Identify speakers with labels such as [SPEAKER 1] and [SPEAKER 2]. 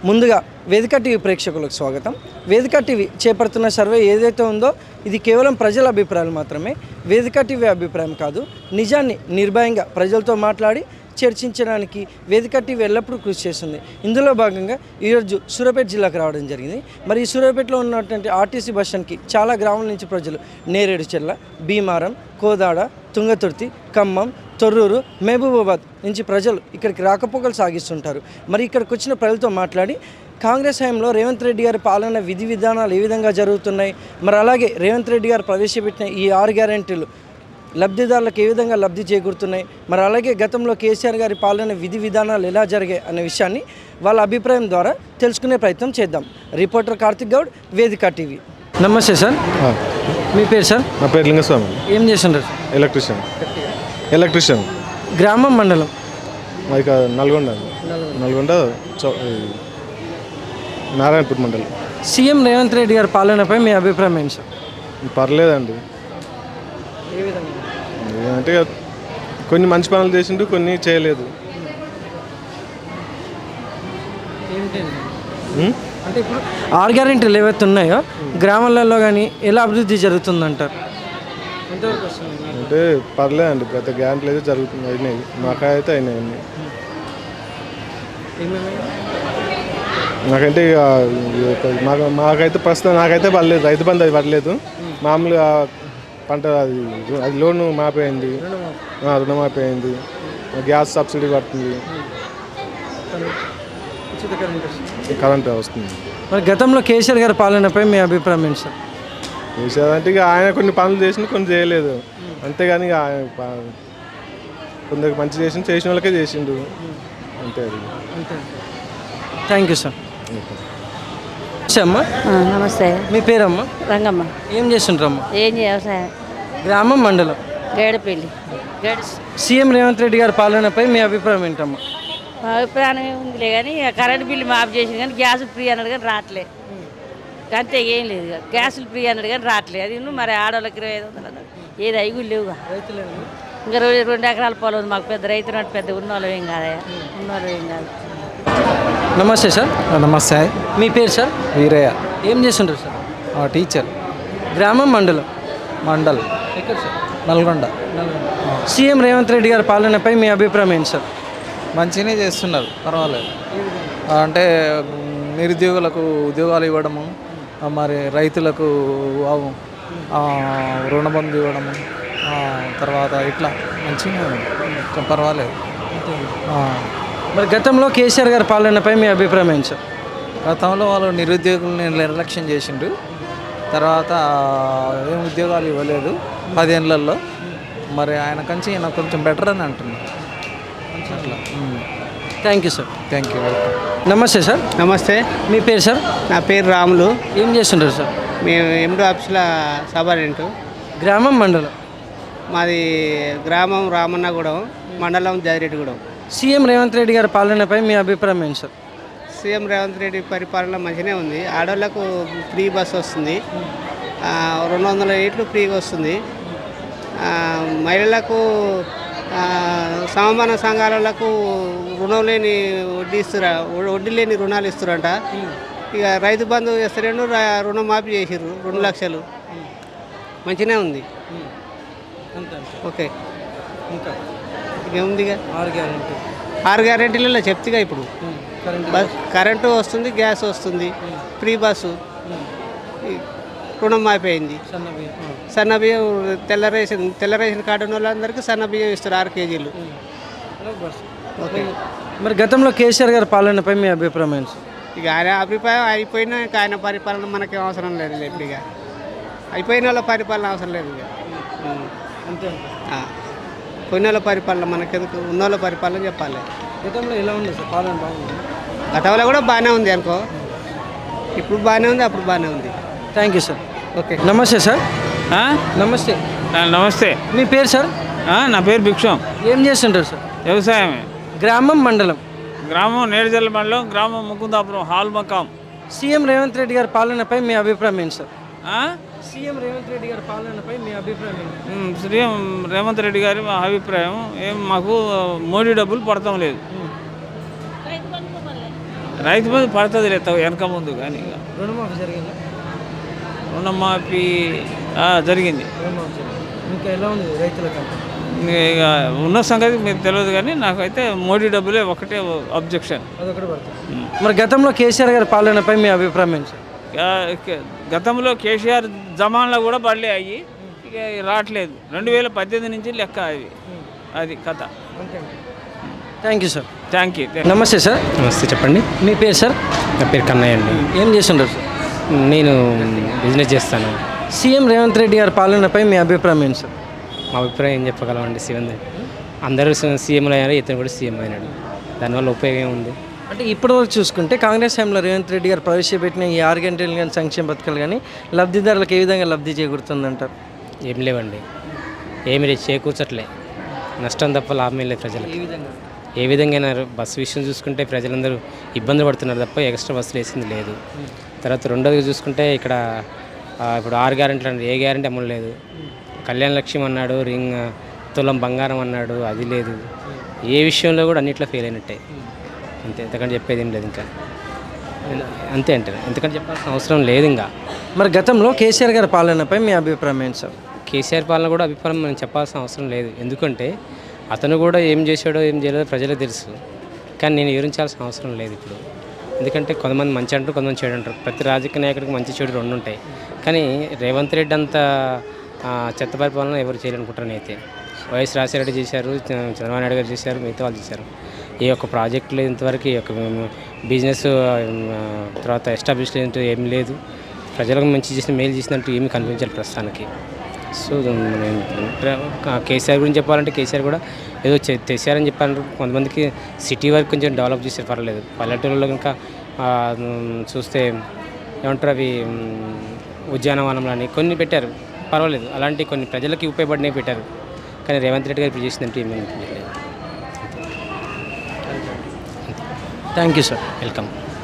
[SPEAKER 1] ముందుగా వేదిక టీవీ ప్రేక్షకులకు స్వాగతం. వేదిక టీవీ చేపడుతున్న సర్వే ఏదైతే ఉందో ఇది కేవలం ప్రజల అభిప్రాయాలు మాత్రమే. వేదిక టీవీ అభిప్రాయం కాదు. నిజాన్ని నిర్భయంగా ప్రజలతో మాట్లాడి చర్చించడానికి వేదిక టీవీ ఎల్లప్పుడూ కృషి చేస్తుంది. ఇందులో భాగంగా ఈరోజు సూర్యాపేట జిల్లాకు రావడం జరిగింది. మరి ఈ సూర్యాపేటలో ఉన్నటువంటి ఆర్టీసీ బస్ స్టాండ్కి చాలా గ్రామాల నుంచి ప్రజలు నేరేడుచెర్ల, భీమారం, కోదాడ, తుంగతుర్తి, ఖమ్మం, తొర్రూరు, మహబూబాబాద్ నుంచి ప్రజలు ఇక్కడికి రాకపోకలు సాగిస్తుంటారు. మరి ఇక్కడికి వచ్చిన ప్రజలతో మాట్లాడి కాంగ్రెస్ హయాంలో రేవంత్ రెడ్డి గారి పాలన విధి విధానాలు ఏ విధంగా జరుగుతున్నాయి, మరి అలాగే రేవంత్ రెడ్డి గారు ప్రవేశపెట్టిన ఈ 6 గ్యారెంటీలు లబ్ధిదారులకు ఏ విధంగా లబ్ధి చేకూరుతున్నాయి, మరి అలాగే గతంలో కేసీఆర్ గారి పాలన విధి విధానాలు ఎలా జరిగాయి అనే విషయాన్ని వాళ్ళ అభిప్రాయం ద్వారా తెలుసుకునే ప్రయత్నం చేద్దాం. రిపోర్టర్ కార్తిక్ గౌడ్, వేదిక టీవీ. నమస్తే సార్, మీ పేరు సార్?
[SPEAKER 2] నా పేరు లింగస్వామి.
[SPEAKER 1] ఏం చేస్తుంటారు?
[SPEAKER 2] ఎలక్ట్రీషియన్.
[SPEAKER 1] గ్రామం, మండలం?
[SPEAKER 2] ఇక నల్గొండ నారాయణపూర్ మండలం.
[SPEAKER 1] సీఎం రేవంత్ రెడ్డి గారి పాలనపై మీ అభిప్రాయం ఏంటి సార్?
[SPEAKER 2] పర్లేదండి.
[SPEAKER 1] ఏ విధంగా
[SPEAKER 2] అంటే కొన్ని మంచి పనులు చేసిండు, కొన్ని చేయలేదు.
[SPEAKER 1] అంటే ఇప్పుడు 6 గ్యారెంటీలు ఏవైతే ఉన్నాయో గ్రామాలలో కానీ ఎలా అభివృద్ధి జరుగుతుందంటారు?
[SPEAKER 2] అంటే పర్లేదండి, ప్రతి గ్యారెంటీలు అయితే జరుగుతుంది, అయినాయి. మాకైతే అయినాయి. నాకంటే మాకైతే ప్రస్తుతం నాకైతే పర్లేదు. రైతు బంధు అది పడలేదు. మామూలుగా పంట అది లోను మాపోయింది, రుణమాఫీ అయింది. గ్యాస్ సబ్సిడీ పడుతుంది, కరెంట్ వస్తుంది.
[SPEAKER 1] మరి గతంలో కేసీఆర్ గారి పాలనపై మీ అభిప్రాయం ఏంటి సార్?
[SPEAKER 2] కేసీఆర్ అంటే ఇక ఆయన కొన్ని పనులు చేసిన, కొన్ని చేయలేదు. అంతేగాని ఇక కొందరికి మంచి చేసిన వాళ్ళకే చేసిండు, అంతే.
[SPEAKER 1] Thank you sir. అమ్మా
[SPEAKER 3] నమస్తే.
[SPEAKER 1] మీ పేరమ్మా?
[SPEAKER 3] రంగమ్మ.
[SPEAKER 1] ఏం చేస్తుంటారమ్మా?
[SPEAKER 3] ఏం వ్యవసాయం.
[SPEAKER 1] గ్రామం, మండలం?
[SPEAKER 3] గేడపల్లి.
[SPEAKER 1] సీఎం రేవంత్ రెడ్డి గారి పాలనపై మీ అభిప్రాయం ఏంటమ్మా?
[SPEAKER 3] మా అభిప్రాయం ఉందిలే కానీ కరెంట్ బిల్లు మాఫ్ చేసింది కానీ గ్యాస్ ఫ్రీ అన్నాడు కానీ రావట్లే. అంతే, ఏం లేదు. గ్యాసులు ఫ్రీ అన్నాడు కానీ రావట్లేదు. అది మరి ఆడవాళ్ళకి 2500 అన్నాడు. ఏది అవి లేవుగా. ఇంకా 2 ఎకరాల పొలం ఉంది మాకు. పెద్ద రైతు నాటి పెద్ద ఉన్నవాళ్ళు ఏం కాదయా, ఉన్నవాళ్ళు ఏం కాదు.
[SPEAKER 1] నమస్తే సార్.
[SPEAKER 4] నమస్తే.
[SPEAKER 1] మీ పేరు సార్?
[SPEAKER 4] వీరయ్య.
[SPEAKER 1] ఏం చేస్తుంటారు సార్?
[SPEAKER 4] టీచర్.
[SPEAKER 1] గ్రామం, మండలం?
[SPEAKER 4] మండల్.
[SPEAKER 1] ఎక్కడ సార్?
[SPEAKER 4] నల్గొండ.
[SPEAKER 1] సీఎం రేవంత్ రెడ్డి గారి పాలనపై మీ అభిప్రాయం ఏంటి సార్?
[SPEAKER 4] మంచిగానే చేస్తున్నారు, పర్వాలేదు. అంటే నిరుద్యోగులకు ఉద్యోగాలు ఇవ్వడము, మరి రైతులకు రుణబంధు ఇవ్వడము, తర్వాత ఇట్లా మంచిగా పర్వాలేదు.
[SPEAKER 1] మరి గతంలో కేసీఆర్ గారి పాలనపై మీ అభిప్రాయం ఏంటి సార్?
[SPEAKER 4] గతంలో వాళ్ళు నిరుద్యోగులని నిర్లక్ష్యం చేసిండు. తర్వాత ఏం ఉద్యోగాలు ఇవ్వలేదు 10 ఏళ్ళల్లో. మరి ఆయన కంచి నాకు కొంచెం బెటర్ అని అంటున్నాను. అట్లా.
[SPEAKER 1] Thank you sir.
[SPEAKER 4] Thank you.
[SPEAKER 1] నమస్తే సార్.
[SPEAKER 5] నమస్తే.
[SPEAKER 1] మీ పేరు సార్?
[SPEAKER 5] నా పేరు రాములు.
[SPEAKER 1] ఏం చేస్తుంటారు సార్?
[SPEAKER 5] మేము ఎండో ఆఫీసులో సబారింటు.
[SPEAKER 1] గ్రామం, మండలం?
[SPEAKER 5] మాది గ్రామం రామన్నగూడెం, మండలం జాజిరెడ్డిగూడెం.
[SPEAKER 1] సీఎం రేవంత్ రెడ్డి గారి పాలనపై మీ అభిప్రాయం ఏంటి సార్?
[SPEAKER 5] సీఎం రేవంత్ రెడ్డి పరిపాలన మంచిగానే ఉంది. ఆడవాళ్ళకు ఫ్రీ బస్ వస్తుంది, 200 యూనిట్లు ఫ్రీగా వస్తుంది. మహిళలకు సమమాన సంఘాలకు రుణం లేని వడ్డీ లేని రుణాలు ఇస్తారంట. ఇక రైతు బంధు ఇస్తారేండు, రుణమాఫీ చేసిర్రు 2 లక్షలు. మంచిగానే ఉంది. ఓకే,
[SPEAKER 1] ఇంకా
[SPEAKER 5] ఇంకేముంది?
[SPEAKER 1] 6
[SPEAKER 5] గ్యారెంటీలలో చెప్తిగా. ఇప్పుడు కరెంటు వస్తుంది, గ్యాస్ వస్తుంది, ఫ్రీ బస్సు, రుణమాఫీ అయింది. సన్న బియ్యం తెల్ల రేషన్ కార్డు ఉన్న వాళ్ళందరికీ సన్న బియ్యం ఇస్తారు 6 కేజీలు. ఓకే.
[SPEAKER 1] మరి గతంలో కేసీఆర్ గారి పాలనపై మీ అభిప్రాయం ఏంటి?
[SPEAKER 5] ఇక ఆయన అభిప్రాయం అయిపోయినా ఇక ఆయన పరిపాలన మనకేం అవసరం లేదు. ఇప్పుడు ఇక అయిపోయిన వాళ్ళ పరిపాలన అవసరం లేదు. ఇక
[SPEAKER 1] అంతే.
[SPEAKER 5] పోయిన వాళ్ళ పరిపాలన మనకెందుకు, ఉన్న వాళ్ళ పరిపాలన చెప్పాలి.
[SPEAKER 1] గతంలో ఎలా ఉంది సార్ పాలన? బాగుంది.
[SPEAKER 5] గతంలో కూడా బాగానే ఉంది అనుకో. ఇప్పుడు బాగానే ఉంది, అప్పుడు బాగానే ఉంది.
[SPEAKER 1] Thank you sir.
[SPEAKER 5] ఓకే.
[SPEAKER 1] నమస్తే సార్. నమస్తే.
[SPEAKER 6] నమస్తే.
[SPEAKER 1] మీ పేరు సార్?
[SPEAKER 6] నా పేరు భిక్షం.
[SPEAKER 1] ఏం చేస్తుంటారు సార్?
[SPEAKER 6] వ్యవసాయమే.
[SPEAKER 1] గ్రామం, మండలం?
[SPEAKER 6] గ్రామం నేరేడుచెర్ల మండలం, గ్రామం ముకుందాపురం, హాల్ మకాం.
[SPEAKER 1] సీఎం రేవంత్ రెడ్డి గారి పాలనపై మీ అభిప్రాయం ఏంటి సార్? సీఎం రేవంత్ రెడ్డి గారి పాలనపై మీ అభిప్రాయం ఏంటి?
[SPEAKER 6] సీఎం రేవంత్ రెడ్డి గారి అభిప్రాయం ఏం, మాకు మోడీ డబ్బులు పడతాం లేదు. రైతు బంధు పడుతుంది లేదు వెనక ముందు కానీ ఇక
[SPEAKER 1] రుణమాఫీ జరిగిందా?
[SPEAKER 6] రుణమాఫీ జరిగింది.
[SPEAKER 1] రుణమాఫీ జరిగింది. ఇంకా ఎలా ఉంది రైతులకంటే?
[SPEAKER 6] ఇక ఉన్న సంగతి మీకు తెలియదు కానీ నాకైతే మోడీ డబ్బులే ఒకటే అబ్జెక్షన్.
[SPEAKER 1] అదొకటి పడుతుంది. మరి గతంలో కేసీఆర్ గారి పాలనపై మీ అభిప్రాయం ఏంటి సార్?
[SPEAKER 6] గతంలో కేసీఆర్ జమాన్లో కూడా బళ్ళే అయ్యి ఇక రావట్లేదు. 2018 నుంచి లెక్క అది కథ.
[SPEAKER 1] Thank you sir.
[SPEAKER 6] Thank you.
[SPEAKER 1] నమస్తే సార్.
[SPEAKER 7] నమస్తే, చెప్పండి.
[SPEAKER 1] మీ పేరు సార్?
[SPEAKER 7] నా పేరు కన్నయ్య అండి.
[SPEAKER 1] ఏం చేస్తుంటారు సార్?
[SPEAKER 7] నేను బిజినెస్ చేస్తాను.
[SPEAKER 1] సీఎం రేవంత్ రెడ్డి గారి పాలనపై మీ అభిప్రాయం ఏంటి సార్?
[SPEAKER 7] మా అభిప్రాయం ఏం చెప్పగలమండి? అందరూ సీఎంలు అయినారు, ఇతను కూడా సీఎం అయినాడు. దానివల్ల ఉపయోగం ఏముంది?
[SPEAKER 1] అంటే ఇప్పటివరకు చూసుకుంటే కాంగ్రెస్ టైంలో రేవంత్ రెడ్డి గారు ప్రవేశపెట్టిన ఈ 6 గంటలు కానీ సంక్షేమ పథకాలు కానీ లబ్ధిదారులకు ఏ విధంగా లబ్ధి చేకూరుతుందంటారు?
[SPEAKER 7] ఏం లేవండి, ఏమి చేకూర్చట్లే. నష్టం తప్ప లాభం లేదు ప్రజలకు. ఏ విధంగా అయినారు? బస్సు విషయం చూసుకుంటే ప్రజలందరూ ఇబ్బంది పడుతున్నారు తప్ప ఎక్స్ట్రా బస్సులు వేసింది లేదు. తర్వాత రెండోది చూసుకుంటే ఇక్కడ ఇప్పుడు 6 గ్యారెంటీలు అన్నారు, ఏ గ్యారెంటీ అమలు లేదు. కళ్యాణ లక్ష్యం అన్నాడు, రింగ్ తులం బంగారం అన్నాడు, అది లేదు. ఏ విషయంలో కూడా అన్నిట్లో ఫెయిల్ అయినట్టే. అంతే, ఎంతకంటే చెప్పేది ఏం లేదు. ఇంకా అంతే అంటే ఎంతకంటే చెప్పాల్సిన అవసరం లేదు. ఇంకా
[SPEAKER 1] మరి గతంలో కేసీఆర్ గారి పాలనపై మీ అభిప్రాయం ఏంటి సార్?
[SPEAKER 7] కేసీఆర్ పాలన కూడా అభిప్రాయం మనం చెప్పాల్సిన అవసరం లేదు. ఎందుకంటే అతను కూడా ఏం చేశాడో ఏం చేయలేదో ప్రజలకు తెలుసు. కానీ నేను వివరించాల్సిన అవసరం లేదు ఇప్పుడు. ఎందుకంటే కొంతమంది మంచి అంటారు, కొంతమంది చెడు అంటారు. ప్రతి రాజకీయ నాయకుడికి మంచి చెడు రెండు ఉంటాయి. కానీ రేవంత్ రెడ్డి అంత చెత్త పరిపాలన ఎవరు చేయాలనుకుంటారని అయితే వైఎస్ రాజశేఖర చేశారు, చంద్రబాబు నాయుడు గారు చేశారు, మిగతా వాళ్ళు చేశారు. ఈ యొక్క ప్రాజెక్టులు ఇంతవరకు ఈ యొక్క బిజినెస్ తర్వాత ఎస్టాబ్లిష్ ఏం లేదు. ప్రజలకు మంచి చేసిన మేలు చేసినట్టు ఏమీ కనిపించాలి ప్రస్తుతానికి. సో కేసీఆర్ గురించి చెప్పాలంటే కేసీఆర్ కూడా ఏదో చేశారని చెప్పారు. కొంతమందికి సిటీ వరకు కొంచెం డెవలప్ చేసే పర్వాలేదు. పల్లెటూరులో కనుక చూస్తే ఏమంటారు, అవి ఉద్యానవనంలని కొన్ని పెట్టారు, పర్వాలేదు. అలాంటి కొన్ని ప్రజలకి ఉపయోగపడినవి పెట్టారు. కానీ రేవంత్ రెడ్డి గారు ఇప్పుడు చేసినట్టు ఏమీ అనిపించలేదు.
[SPEAKER 1] Thank you sir.
[SPEAKER 7] వెల్కమ్.